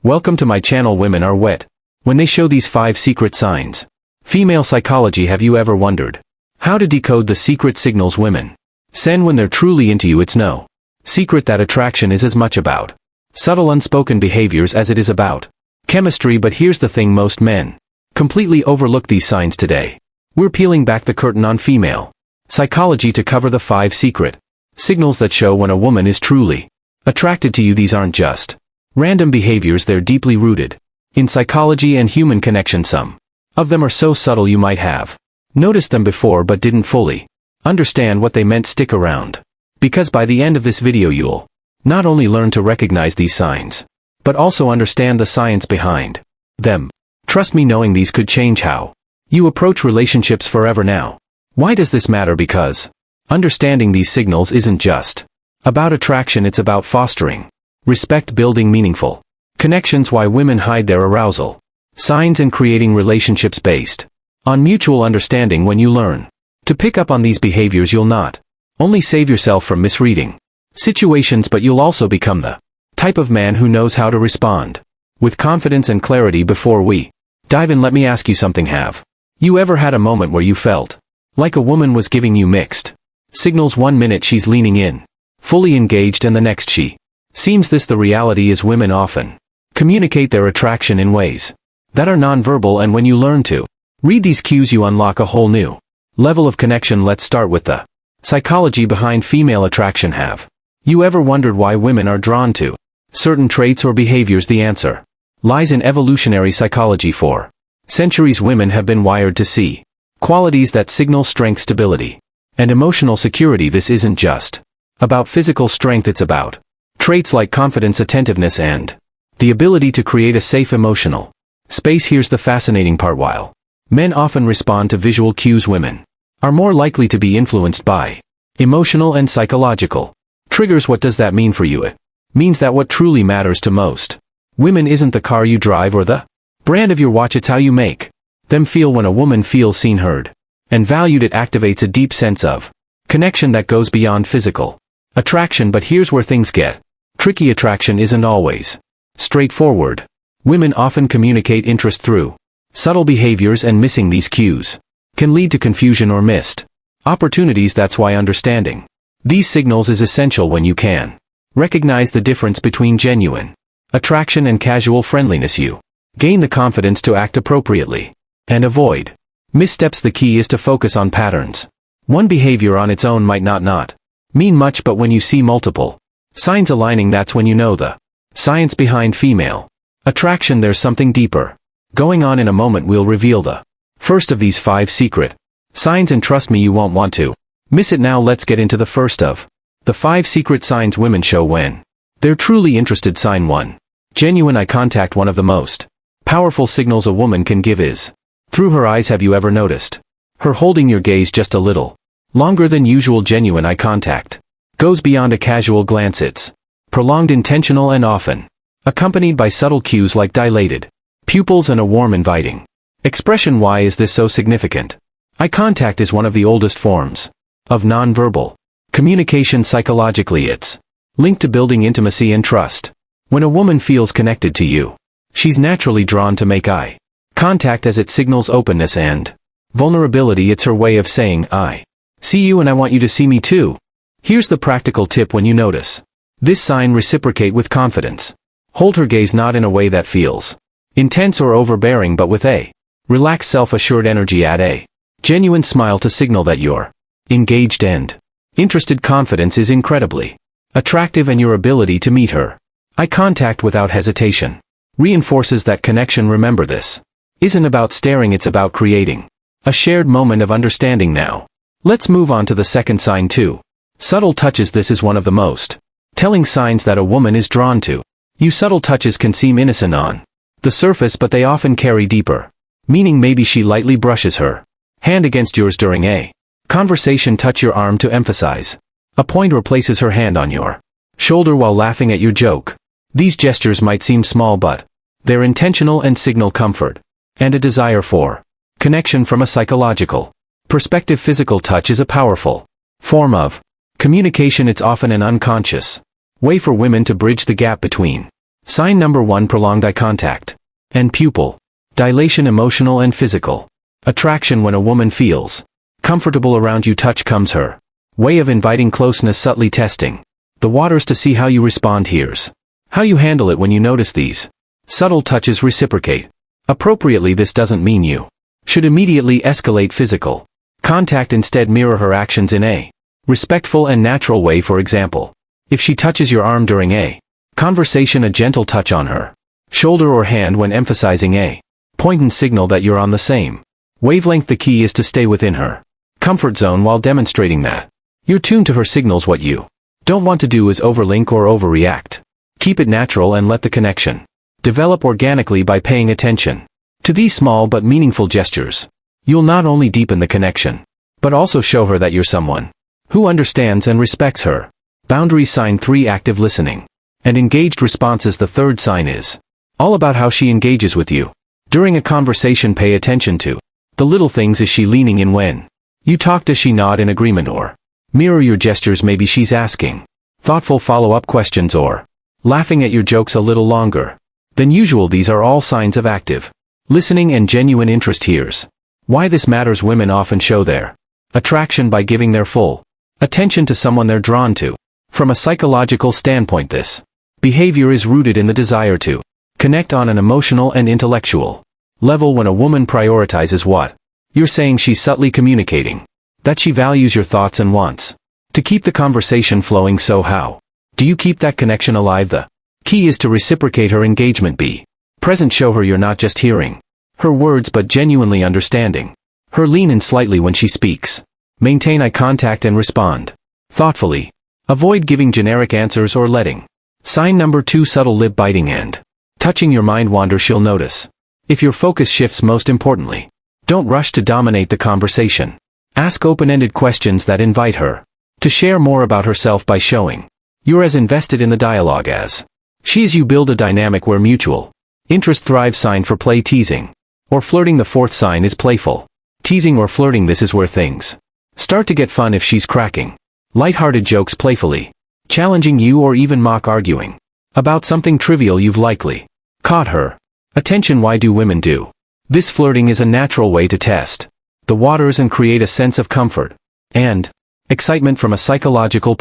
Welcome to my channel. Women are wet when they show these 5 secret signs. Female psychology. Have you ever wondered how to decode the secret signals women send when they're truly into you? It's no secret that attraction is as much about subtle unspoken behaviors as it is about chemistry. But here's the thing, most men completely overlook these signs today. We're peeling back the curtain on female psychology to cover the 5 secret signals that show when a woman is truly attracted to you. These aren't just random behaviors, they're deeply rooted in psychology and human connection. Some of them are so subtle you might have noticed them before but didn't fully understand what they meant. Stick around, because by the end of this video you'll not only learn to recognize these signs, but also understand the science behind them. Trust me, knowing these could change how you approach relationships forever. Now, why does this matter? Because understanding these signals isn't just about attraction, it's about fostering respect, building meaningful connections, why women hide their arousal signs, and creating relationships based on mutual understanding. When you learn to pick up on these behaviors, you'll not only save yourself from misreading situations, but you'll also become the type of man who knows how to respond with confidence and clarity. Before we dive in, let me ask you something. Have you ever had a moment where you felt like a woman was giving you mixed signals? One minute she's leaning in, fully engaged, and the next she seems this. The reality is women often communicate their attraction in ways that are nonverbal, and when you learn to read these cues, you unlock a whole new level of connection. Let's start with the psychology behind female attraction. Have you ever wondered why women are drawn to certain traits or behaviors? The answer lies in evolutionary psychology. For centuries, women have been wired to see qualities that signal strength, stability, and emotional security. This isn't just about physical strength, it's about traits like confidence, attentiveness, and the ability to create a safe emotional space. Here's the fascinating part. While men often respond to visual cues, women are more likely to be influenced by emotional and psychological triggers. What does that mean for you? It means that what truly matters to most women isn't the car you drive or the brand of your watch, it's how you make them feel. When a woman feels seen, heard, and valued, it activates a deep sense of connection that goes beyond physical attraction. But here's where things get tricky. Attraction isn't always straightforward. Women often communicate interest through subtle behaviors, and missing these cues can lead to confusion or missed opportunities. That's why understanding these signals is essential. When you can recognize the difference between genuine attraction and casual friendliness, you gain the confidence to act appropriately and avoid missteps. The key is to focus on patterns. One behavior on its own might not mean much, but when you see multiple signs aligning, that's when you know the science behind female attraction. There's something deeper going on. In a moment we'll reveal the first of these 5 secret signs, and trust me, you won't want to miss it. Now let's get into the first of the 5 secret signs women show when they're truly interested. Sign 1. Genuine eye contact. One of the most powerful signals a woman can give is through her eyes. Have you ever noticed her holding your gaze just a little longer than usual? Genuine eye contact goes beyond a casual glance. It's prolonged, intentional, and often accompanied by subtle cues like dilated pupils and a warm, inviting expression. Why is this so significant? Eye contact is one of the oldest forms of nonverbal communication. Psychologically, it's linked to building intimacy and trust. When a woman feels connected to you, she's naturally drawn to make eye contact, as it signals openness and vulnerability. It's her way of saying, I see you and I want you to see me too. Here's the practical tip. When you notice this sign, reciprocate with confidence. Hold her gaze not in a way that feels intense or overbearing, but with a relaxed, self-assured energy. Add a genuine smile to signal that you're engaged and interested. Confidence is incredibly attractive, and your ability to meet her eye contact without hesitation reinforces that connection. Remember, this isn't about staring, it's about creating a shared moment of understanding. Now, let's move on to the second sign. 2. Subtle touches. This is one of the most telling signs that a woman is drawn to you. Subtle touches can seem innocent on the surface, but they often carry deeper meaning. Maybe she lightly brushes her hand against yours during a conversation, touch your arm to emphasize a point, or places her hand on your shoulder while laughing at your joke. These gestures might seem small, but they're intentional and signal comfort and a desire for connection. From a psychological perspective, physical touch is a powerful form of communication. It's often an unconscious way for women to bridge the gap between Sign number 1, prolonged eye contact. And pupil dilation, emotional and physical. Attraction when a woman feels comfortable around you. Touch comes her way of inviting closeness, subtly testing the waters to see how you respond. Here's how you handle it when you notice these subtle touches. Reciprocate appropriately. This doesn't mean you should immediately escalate physical contact. Instead, mirror her actions in a respectful and natural way. For example, if she touches your arm during a conversation, a gentle touch on her shoulder or hand when emphasizing a point and signal that you're on the same wavelength. The key is to stay within her comfort zone while demonstrating that you're tuned to her signals. What you don't want to do is overlink or overreact. Keep it natural and let the connection develop organically by paying attention to these small but meaningful gestures. You'll not only deepen the connection, but also show her that you're someone who understands and respects her boundaries. Sign 3, active listening and engaged responses. The third sign is all about how she engages with you during a conversation. Pay attention to the little things. Is she leaning in when you talk? Does she nod in agreement or mirror your gestures? Maybe she's asking thoughtful follow-up questions or laughing at your jokes a little longer than usual. These are all signs of active listening and genuine interest. Here's why this matters. Women often show their attraction by giving their full attention to someone they're drawn to. From a psychological standpoint, this behavior is rooted in the desire to connect on an emotional and intellectual level. When a woman prioritizes what you're saying, she's subtly communicating that she values your thoughts and wants to keep the conversation flowing. So how do you keep that connection alive? The key is to reciprocate her engagement. Be present. Show her you're not just hearing her words but genuinely understanding her. Lean in slightly when she speaks. Maintain eye contact and respond thoughtfully. Avoid giving generic answers or letting sign number 2, subtle lip biting and touching your mind wander. She'll notice if your focus shifts. Most importantly, don't rush to dominate the conversation. Ask open-ended questions that invite her to share more about herself. By showing you're as invested in the dialogue as she is, you build a dynamic where mutual interest thrives. Sign for play, teasing or flirting. The fourth sign is playful teasing or flirting. This is where things start to get fun. If she's cracking light-hearted jokes, playfully challenging you, or even mock arguing about something trivial, you've likely caught her attention. Why do women do this? Flirting is a natural way to test the waters and create a sense of comfort and excitement from a psychological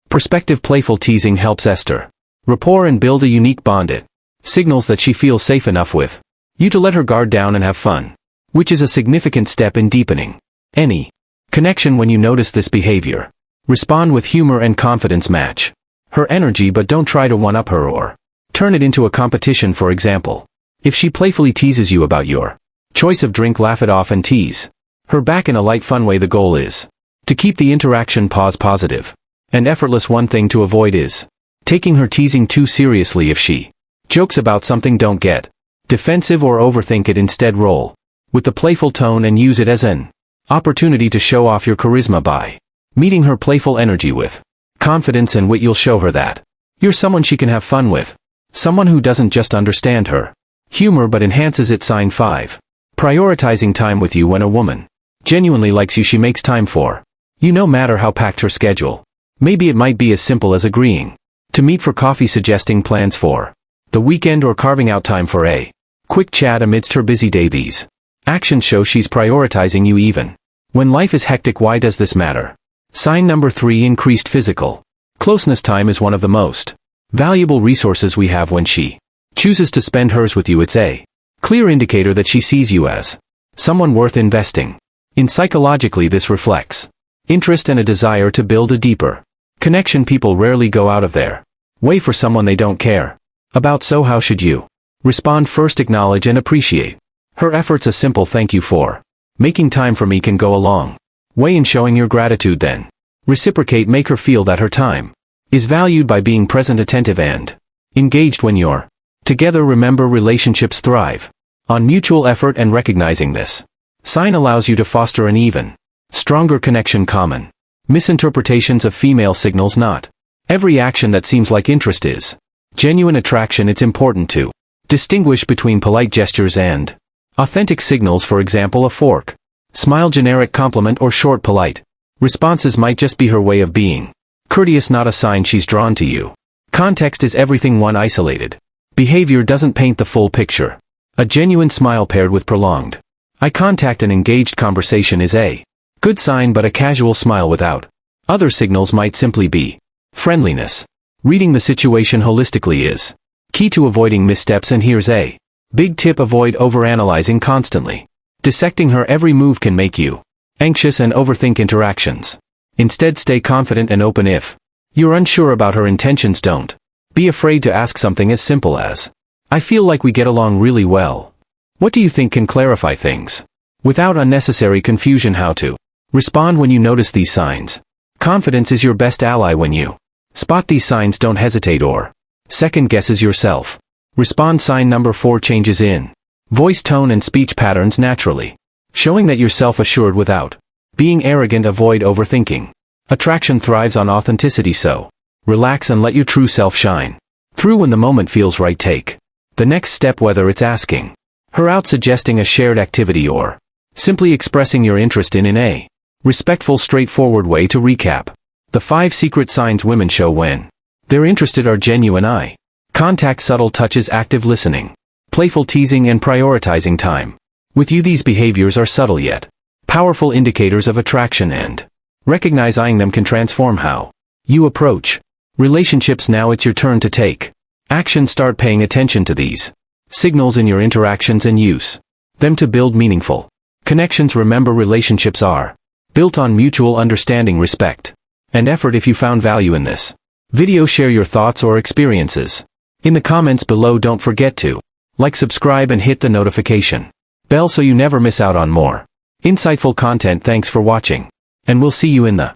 perspective. Playful teasing helps ester rapport and build a unique bond. It signals that she feels safe enough with you to let her guard down and have fun, which is a significant step in deepening any connection. When you notice this behavior, respond with humor and confidence. Match her energy, but don't try to one-up her or turn it into a competition. For example, if she playfully teases you about your choice of drink, laugh it off and tease her back in a light, fun way. The goal is to keep the interaction positive and effortless. One thing to avoid is taking her teasing too seriously. If she jokes about something, don't get defensive or overthink it. Instead, roll with the playful tone and use it as an opportunity to show off your charisma. By meeting her playful energy with confidence and wit, you'll show her that you're someone she can have fun with, someone who doesn't just understand her humor but enhances it. Sign 5. Prioritizing time with you. When a woman genuinely likes you, she makes time for you no matter how packed her schedule. Maybe it might be as simple as agreeing to meet for coffee, suggesting plans for the weekend, or carving out time for a quick chat amidst her busy day. These actions show she's prioritizing you even when life is hectic. Why does this matter? Sign number 3, increased physical closeness. Time is one of the most valuable resources we have. When she chooses to spend hers with you, it's a clear indicator that she sees you as someone worth investing in. Psychologically, this reflects interest and a desire to build a deeper connection. People rarely go out of their way for someone they don't care about. So how should you respond? First, acknowledge and appreciate her efforts. A simple "thank you for making time for me" can go a long way in showing your gratitude. Then reciprocate. Make her feel that her time is valued by being present, attentive, and engaged. When you're together, remember, relationships thrive on mutual effort, and recognizing this sign allows you to foster an even stronger connection. Common misinterpretations of female signals. Not every action that seems like interest is genuine attraction. It's important to distinguish between polite gestures and authentic signals. For example, a fork smile, generic compliment, or short polite responses might just be her way of being courteous, not a sign she's drawn to you. Context is everything. One isolated Behavior doesn't paint the full picture. A genuine smile paired with prolonged eye contact and engaged conversation is a good sign, but a casual smile without other signals might simply be friendliness. Reading the situation holistically is key to avoiding missteps, and here's a big tip: avoid overanalyzing constantly. Dissecting her every move can make you anxious and overthink interactions. Instead, stay confident and open. If you're unsure about her intentions, don't be afraid to ask something as simple as, "I feel like we get along really well. What do you think?" can clarify things without unnecessary confusion. How to respond when you notice these signs. Confidence is your best ally. When you spot these signs, don't hesitate or second guesses yourself. Respond. Sign number 4: changes in voice tone and speech patterns naturally, showing that you're self-assured without being arrogant. Avoid overthinking. Attraction thrives on authenticity, so relax and let your true self shine through when the moment feels right. Take the next step, whether it's asking her out, suggesting a shared activity, or simply expressing your interest in a respectful, straightforward way. To recap, the 5 secret signs women show when they're interested are genuine eye contact, subtle touches, active listening, playful teasing, and prioritizing time with you. These behaviors are subtle yet powerful indicators of attraction, and recognizing them can transform how you approach relationships. Now it's your turn to take action. Start paying attention to these signals in your interactions and use them to build meaningful connections. Remember, relationships are built on mutual understanding, respect, and effort. If you found value in this video, share your thoughts or experiences in the comments below. Don't forget to like, subscribe, and hit the notification bell so you never miss out on more insightful content. Thanks for watching, and we'll see you in the